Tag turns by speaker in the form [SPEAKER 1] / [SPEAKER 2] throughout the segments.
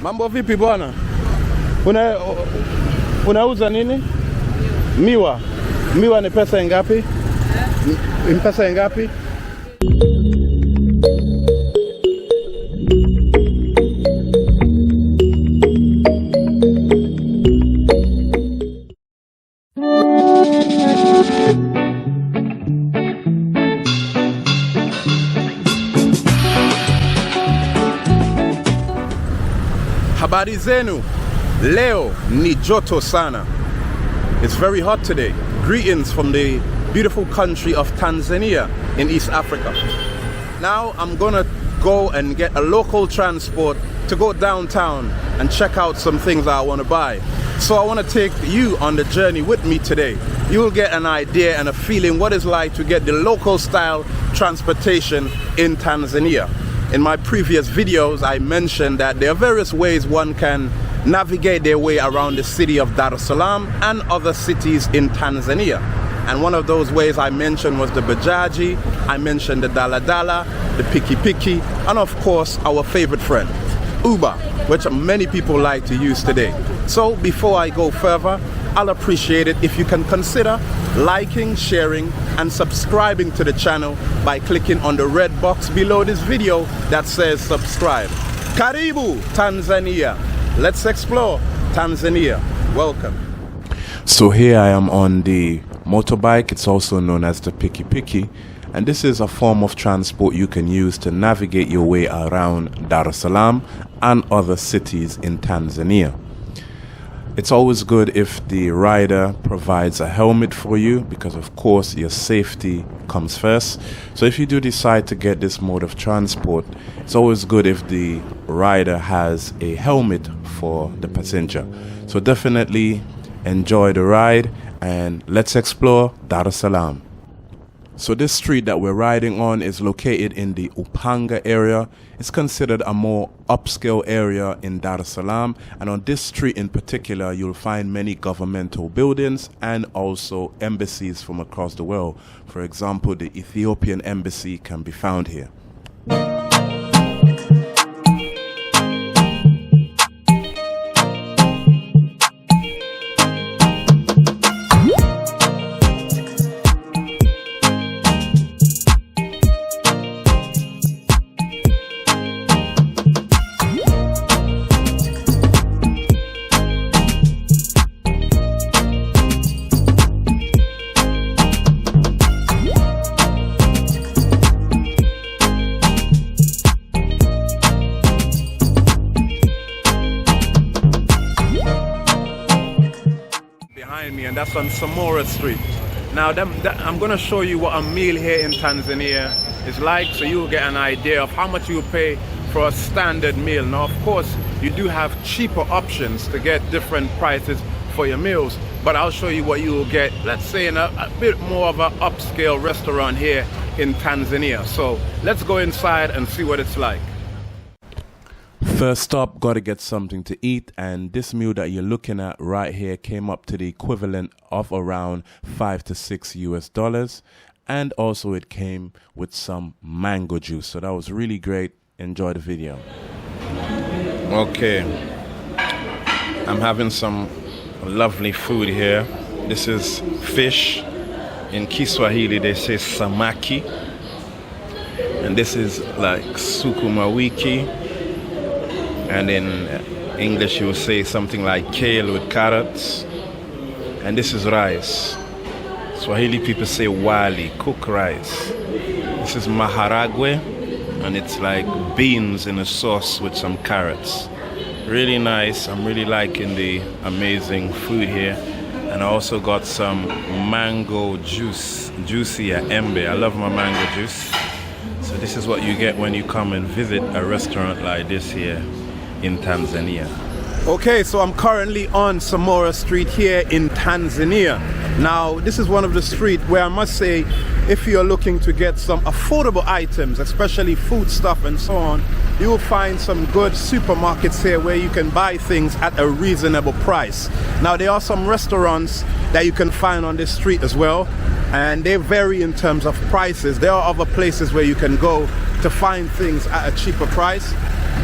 [SPEAKER 1] Mambo vipi bwana? Unauza nini? Miwa. Miwa ni pesa ngapi? Ni pesa ngapi? Habari zenu, leo ni joto sana. It's very hot today. Greetings from the beautiful country of Tanzania in East Africa. Now I'm gonna go and get a local transport to go downtown and check out some things I want to buy. So I want to take you on the journey with me today. You will get an idea and a feeling what it's like to get the local style transportation in Tanzania. In my previous videos, I mentioned that there are various ways one can navigate their way around the city of Dar es Salaam and other cities in Tanzania. And one of those ways I mentioned was the Bajaji, I mentioned the Dala Dala, the Piki Piki, and of course our favorite friend, Uber, which many people like to use today. So before I go further, I'll appreciate it if you can consider liking, sharing, and subscribing to the channel by clicking on the red box below this video that says subscribe. Karibu, Tanzania. Let's explore Tanzania. Welcome. So here I am on the motorbike. It's also known as the Piki Piki. And this is a form of transport you can use to navigate your way around Dar es Salaam and other cities in Tanzania. It's always good if the rider provides a helmet for you because of course your safety comes first. So if you do decide to get this mode of transport, it's always good if the rider has a helmet for the passenger. So definitely enjoy the ride and let's explore Dar es Salaam. So this street that we're riding on is located in the Upanga area. It's considered a more upscale area in Dar es Salaam, and on this street in particular you'll find many governmental buildings and also embassies from across the world. For example, the Ethiopian embassy can be found here. Me, and that's on Samora Street. Now I'm going to show you what a meal here in Tanzania is like, so you'll get an idea of how much you pay for a standard meal. Now of course you do have cheaper options to get different prices for your meals, but I'll show you what you will get, let's say, in a bit more of an upscale restaurant here in Tanzania. So let's go inside and see what it's like. First up, gotta get something to eat, and this meal that you're looking at right here came up to the equivalent of around $5 to $6 US, and also it came with some mango juice, so that was really great. Enjoy the video. Okay, I'm having some lovely food here. This is fish. In Kiswahili they say samaki, and this is like sukuma wiki. And in English you will say something like kale with carrots. And this is rice. Swahili people say wali, cooked rice. This is maharagwe, and it's like beans in a sauce with some carrots. Really nice. I'm really liking the amazing food here. And I also got some mango juice, juicy embe. I love my mango juice. So this is what you get when you come and visit a restaurant like this here in Tanzania. Okay, so I'm currently on Samora Street here in Tanzania. Now, this is one of the streets where I must say, if you're looking to get some affordable items, especially food stuff and so on, you will find some good supermarkets here where you can buy things at a reasonable price. Now, there are some restaurants that you can find on this street as well, and they vary in terms of prices. There are other places where you can go to find things at a cheaper price.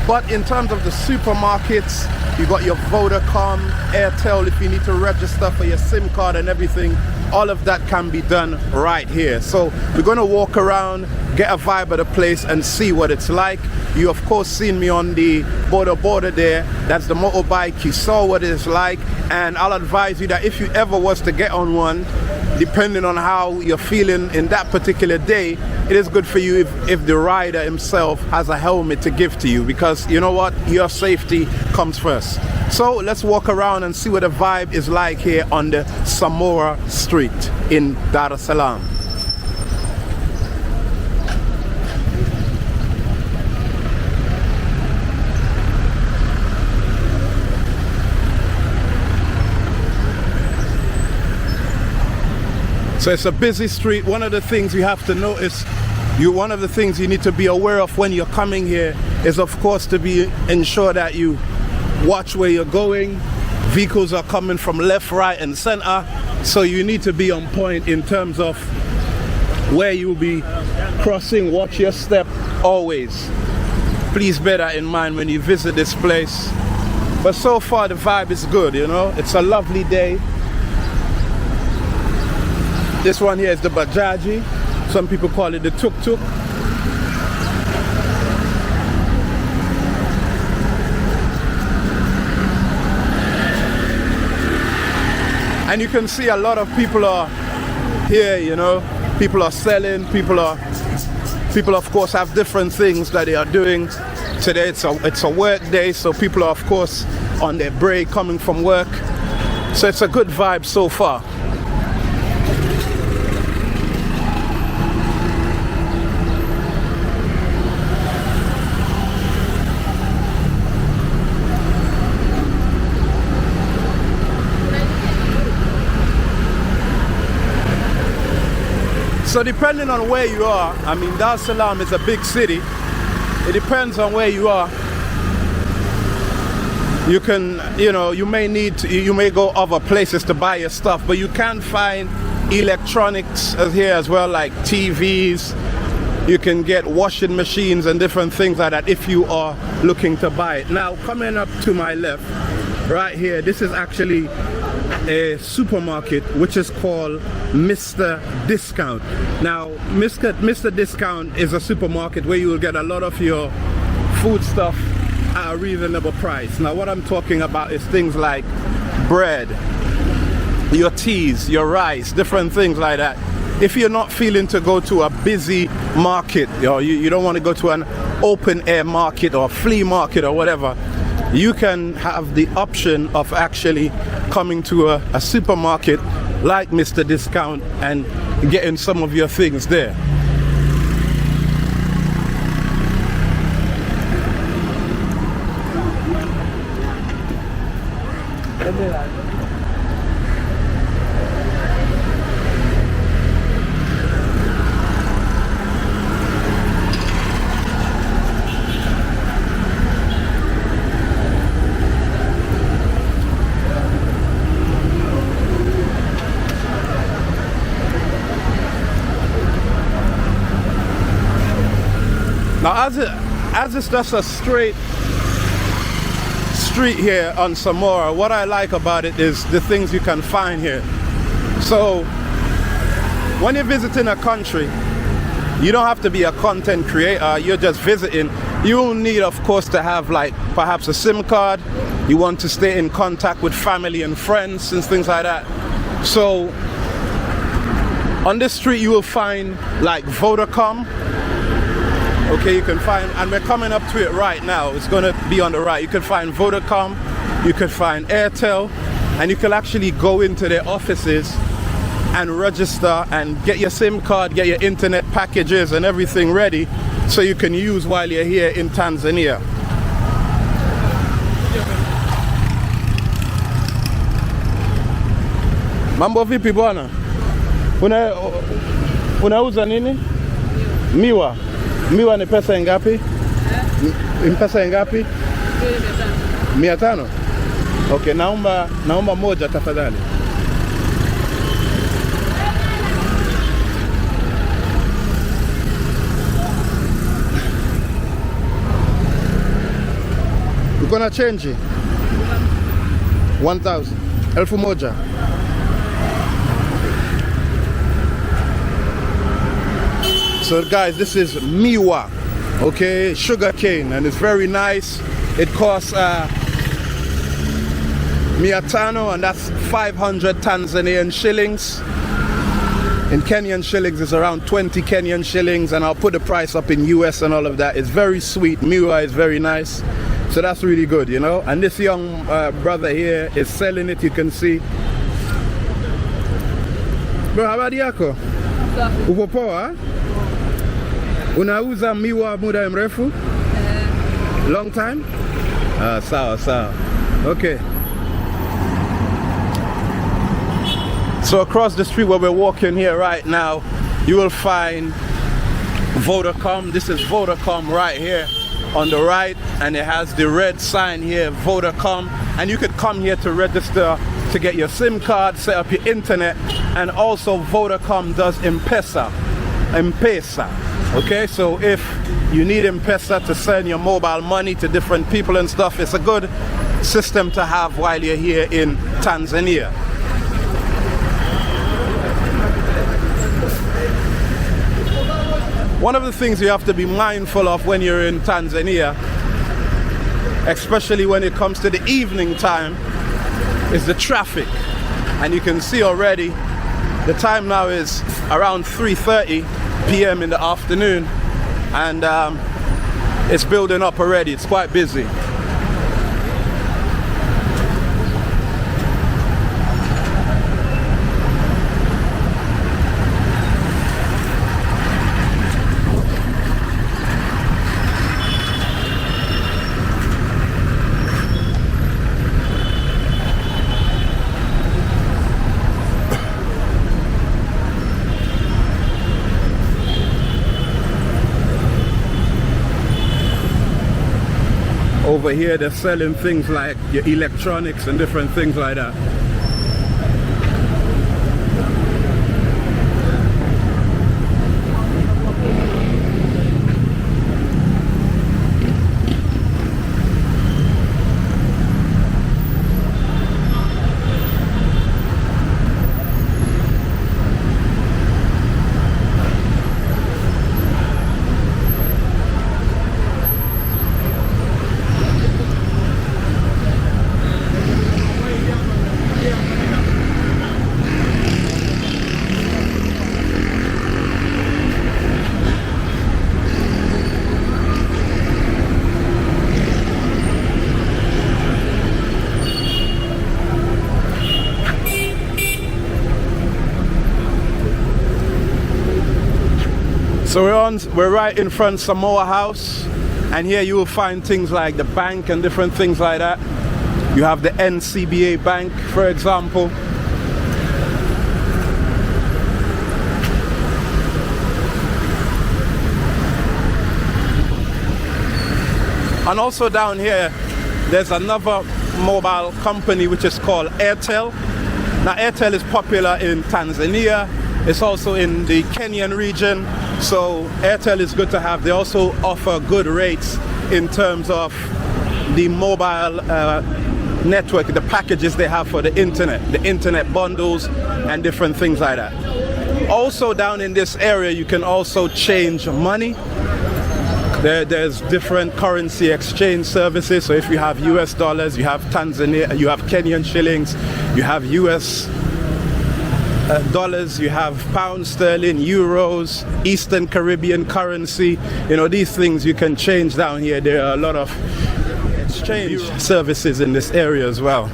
[SPEAKER 1] But in terms of the supermarkets, you got your Vodacom, Airtel if you need to register for your SIM card and everything. All of that can be done right here. So we're going to walk around, get a vibe of the place and see what it's like. You of course seen me on the border there. That's the motorbike. You saw what it's like, and I'll advise you that if you ever was to get on one, depending on how you're feeling in that particular day, it is good for you if the rider himself has a helmet to give to you, because you know what, your safety comes first. So let's walk around and see what the vibe is like here on the Samora street in Dar es Salaam. So it's a busy street. One of the things you have to notice, one of the things you need to be aware of when you're coming here is of course to ensure that you watch where you're going. Vehicles are coming from left, right and center. So you need to be on point in terms of where you'll be crossing. Watch your step always. Please bear that in mind when you visit this place. But so far the vibe is good, you know. It's a lovely day. This one here is the Bajaji. Some people call it the tuk-tuk. And you can see a lot of people are here, you know. People are selling, people of course have different things that they are doing. Today it's a work day, so people are of course on their break coming from work. So it's a good vibe so far. So depending on where you are, I mean, Dar es Salaam is a big city. It depends on where you are. You can, you know, you may go other places to buy your stuff, but you can find electronics here as well, like TVs. You can get washing machines and different things like that if you are looking to buy it. Now, coming up to my left, right here, this is actually a supermarket which is called Mr. Discount. Now, Mr. Discount is a supermarket where you will get a lot of your food stuff at a reasonable price. Now, what I'm talking about is things like bread, your teas, your rice, different things like that. If you're not feeling to go to a busy market, or you don't want to go to an open air market or flea market or whatever, you can have the option of actually coming to a supermarket like Mr. Discount and getting some of your things there. Now, as it's just a straight street here on Samora, what I like about it is the things you can find here. So, when you're visiting a country, you don't have to be a content creator, you're just visiting. You will need, of course, to have like perhaps a SIM card. You want to stay in contact with family and friends and things like that. So, on this street you will find like Vodacom. Okay, you can find, and we're coming up to it right now. It's going to be on the right. You can find Vodacom, you can find Airtel, and you can actually go into their offices and register and get your SIM card, get your internet packages and everything ready so you can use while you're here in Tanzania. Mambo vipi bwana? Unauza nini? Miwa. Miwa ni pesa ngapi? Ni pesa ngapi? 500. Okay, naomba moja tafadhali. gonna change it? 1,000. Elfu moja. So guys, this is miwa, okay, sugar cane, and it's very nice. It costs 500, and that's 500 Tanzanian shillings. In Kenyan shillings, it's around 20 Kenyan shillings, and I'll put the price up in US and all of that. It's very sweet. Miwa is very nice. So that's really good, you know. And this young brother here is selling it, you can see. Bro, habari yako? Upo poa? Unauza miwa muda mrefu? Long time? Sawa, sawa. Okay. So across the street where we're walking here right now, you will find Vodacom. This is Vodacom right here on the right, and it has the red sign here, Vodacom. And you could come here to register to get your SIM card, set up your internet, and also Vodacom does M-Pesa. Okay, so if you need M-Pesa to send your mobile money to different people and stuff, it's a good system to have while you're here in Tanzania. One of the things you have to be mindful of when you're in Tanzania, especially when it comes to the evening time, is the traffic. And you can see already, the time now is around 3:30 p.m. in the afternoon, and it's building up already. It's quite busy. Over here they're selling things like your electronics and different things like that. So we're right in front of Samora House, and here you will find things like the bank and different things like that. You have the NCBA bank, for example. And also down here, there's another mobile company which is called Airtel. Now Airtel is popular in Tanzania. It's also in the Kenyan region, so Airtel is good to have. They also offer good rates in terms of the mobile network, the packages they have for the internet bundles and different things like that. Also down in this area, you can also change money. There's different currency exchange services. So if you have US dollars, you have Tanzania, you have Kenyan shillings, you have US dollars, you have pound sterling, euros, Eastern Caribbean currency. You know, these things you can change down here. There are a lot of exchange services in this area as well.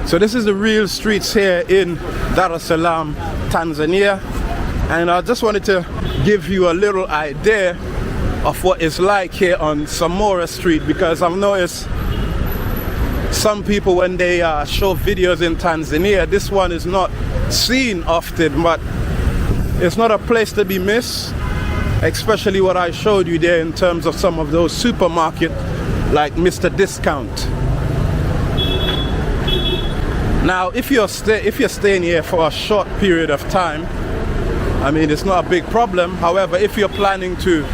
[SPEAKER 1] So this is the real streets here in Dar es Salaam, Tanzania, and I just wanted to give you a little idea of what it's like here on Samora Street, because I've noticed some people, when they show videos in Tanzania, this one is not seen often, but it's not a place to be missed, especially what I showed you there in terms of some of those supermarkets like Mr. Discount. Now if you're staying here for a short period of time, I mean, it's not a big problem. However, if you're planning to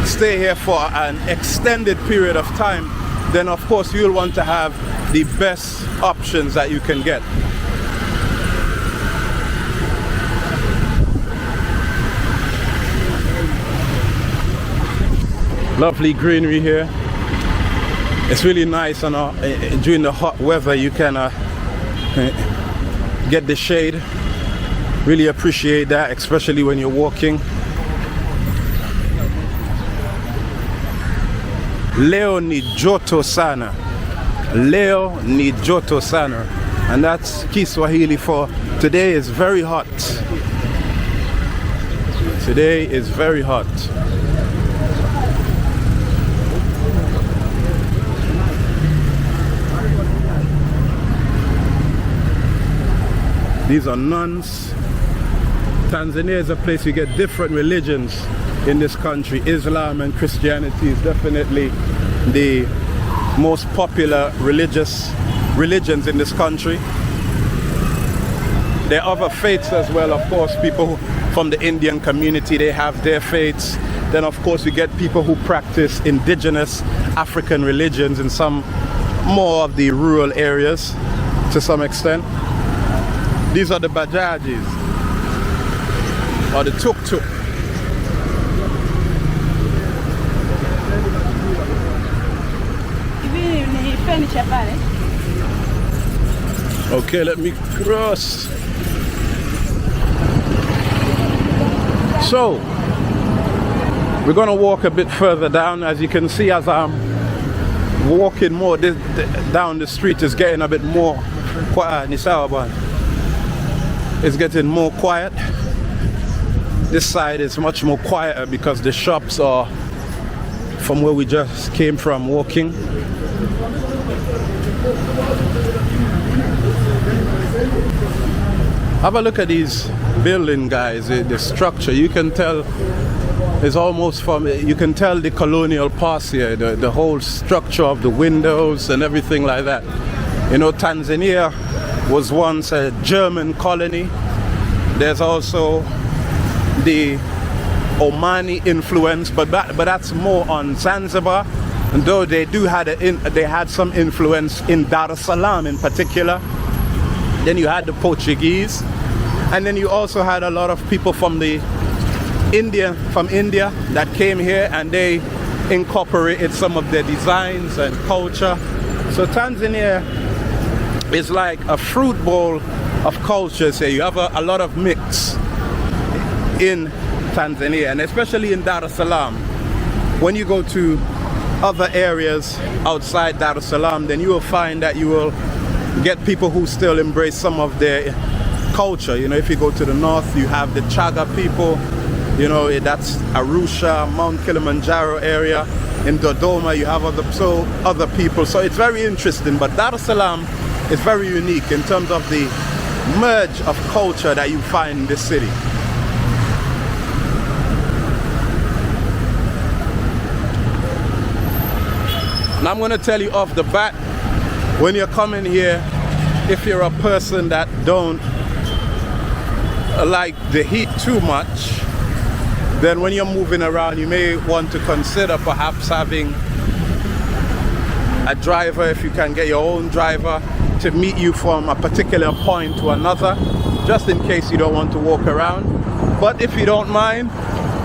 [SPEAKER 1] stay here for an extended period of time, then of course you'll want to have the best options that you can get. Lovely greenery here. It's really nice, and during the hot weather you can get the shade. Really appreciate that, especially when you're walking. Leo ni joto sana. Leo ni joto sana. And that's Kiswahili for today is very hot. Today is very hot. These are nuns. Tanzania is a place you get different religions in this country. Islam and Christianity is definitely the most popular religions in this country. There are other faiths as well, of course. People from the Indian community, they have their faiths. Then of course you get people who practice indigenous African religions in some more of the rural areas to some extent. These are the bajajis, or the tuk-tuk. Okay, let me cross. So, we're gonna walk a bit further down. As you can see, as I'm walking more down the street, is getting a bit more quiet. It's getting more quiet. This side is much more quieter because the shops are from where we just came from walking. Have a look at these building, guys. The structure, you can tell is almost from, you can tell the colonial past here, the whole structure of the windows and everything like that. You know, Tanzania was once a German colony. There's also the Omani influence, but that's more on Zanzibar. And though they had some influence in Dar es Salaam in particular. Then you had the Portuguese, and then you also had a lot of people from India that came here, and they incorporated some of their designs and culture. So Tanzania is like a fruit bowl of cultures here. You have a lot of mix in Tanzania, and especially in Dar es Salaam. When you go to other areas outside Dar es Salaam, then you will find that you will get people who still embrace some of their culture. You know, if you go to the north, you have the Chaga people. You know, that's Arusha, Mount Kilimanjaro area. In Dodoma, you have other people. So it's very interesting. But Dar es Salaam is very unique in terms of the merge of culture that you find in this city. And I'm going to tell you off the bat, when you're coming here, if you're a person that don't like the heat too much, then when you're moving around, you may want to consider perhaps having a driver, if you can get your own driver, to meet you from a particular point to another, just in case you don't want to walk around. But if you don't mind,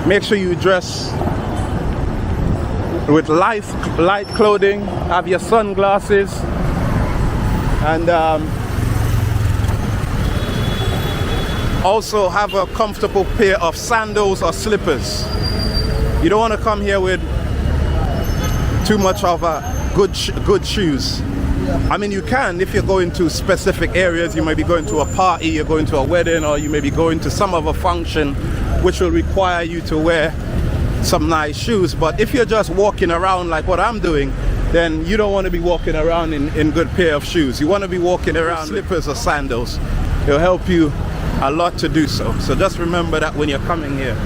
[SPEAKER 1] make sure you dress with light clothing, have your sunglasses, and also have a comfortable pair of sandals or slippers. You don't want to come here with too much of a good shoes. I mean, you can if you're going to specific areas. You may be going to a party, you're going to a wedding, or you may be going to some other function which will require you to wear some nice shoes. But if you're just walking around like what I'm doing, then you don't want to be walking around in good pair of shoes. You want to be walking around slippers or sandals. It'll help you a lot to do so. So just remember that when you're coming here.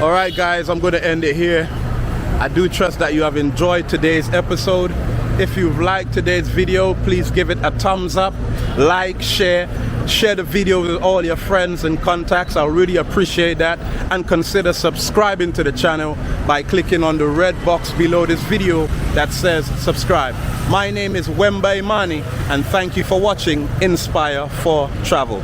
[SPEAKER 1] All right, guys, I'm going to end it here. I do trust that you have enjoyed today's episode. If you've liked today's video, please give it a thumbs up, like, share the video with all your friends and contacts. I really appreciate that. And consider subscribing to the channel by clicking on the red box below this video that says subscribe. My name is Wemba Imani, and thank you for watching Inspire for Travel.